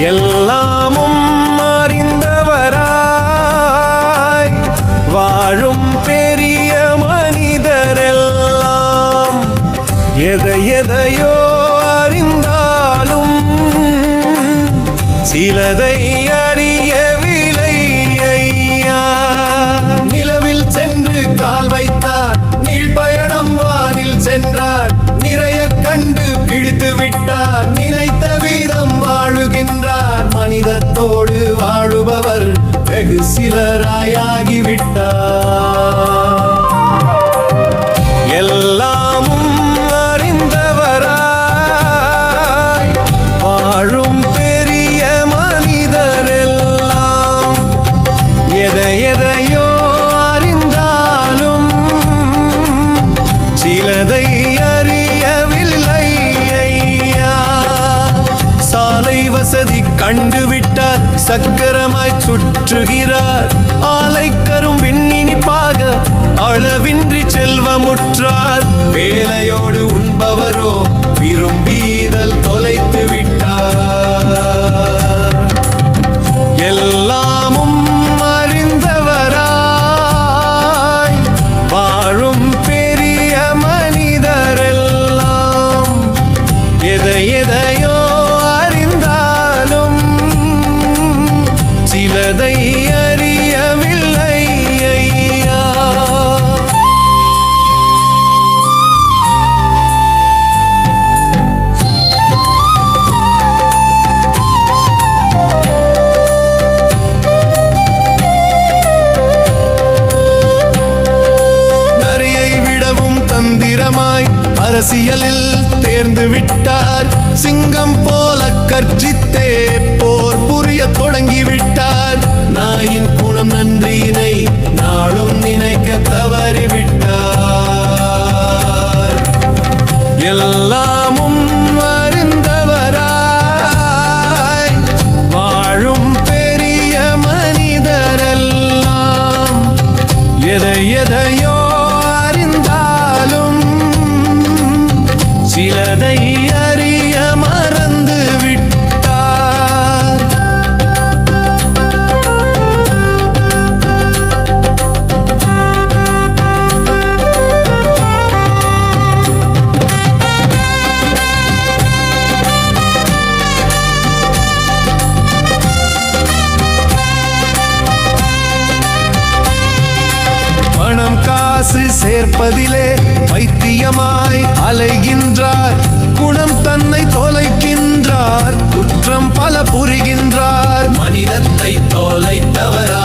எல்லாமும் அறிந்தவராய் வாழும் பெரிய மனிதரெல்லாம் எதையோ அறிந்தாலும் சிலதை அறியவில்லை ஐயா. நிலவில் சென்று கால் வைத்தார், நீள்பயணம் வானில் சென்றார், நிறைய கண்டு பிடித்து விட்டார், நினைத்த வீதம் வாழுகின்றார். மனிதத்தோடு வாழுபவர் வெகு சிலராயாகிவிட்டார். எல்லாமும் அறிந்தவராய் வாழும் பெரிய மனிதரெல்லாம் எதையோ அறிந்தாலும் சிலதை அறியவில்லை ஐயா. சாலை வசதி கண்டுவிட்டார், சக்கரமாய் சுற்றுகிறார், ஆலைக்கரும் விண்ணினிப்பாக அளவின்றி செல்வமுற்றார். வேலையோடு உண்பவரோ விரும்பீதல் தொலைத்து விட்டார். எல்லாமும் அறிந்தவராய் வாழும் பெரிய மனிதரெல்லாம் எதையோ அறிந்தாலும் சிலதை அறியவில்லை ஐயா. நரியை விடவும் தந்திரமாய் அரசியலில் தேர்ந்து விட்டார். சிங்கம் போல கர்ஜித்தே போர் புரிய தொடங்கிவிட்டார். நாயின் குணம் நன்றியினை நாளும் நினைக்க தவறிவிட்டார். எல்லாமும் அறிந்தவராய் வாழும் பெரிய மனிதரெல்லாம் எதையோ அறிந்தாலும் சிலதை அறிய மறந்து விட்டார். பணம் காசு சேர்ப்பதிலே பைத்தியமாய் அலைகின்றார். குணம் தன்னை தொலைக்கின்றார், குற்றம் பல புரிகின்றார். மனிதத்தை தொலைத்தவரா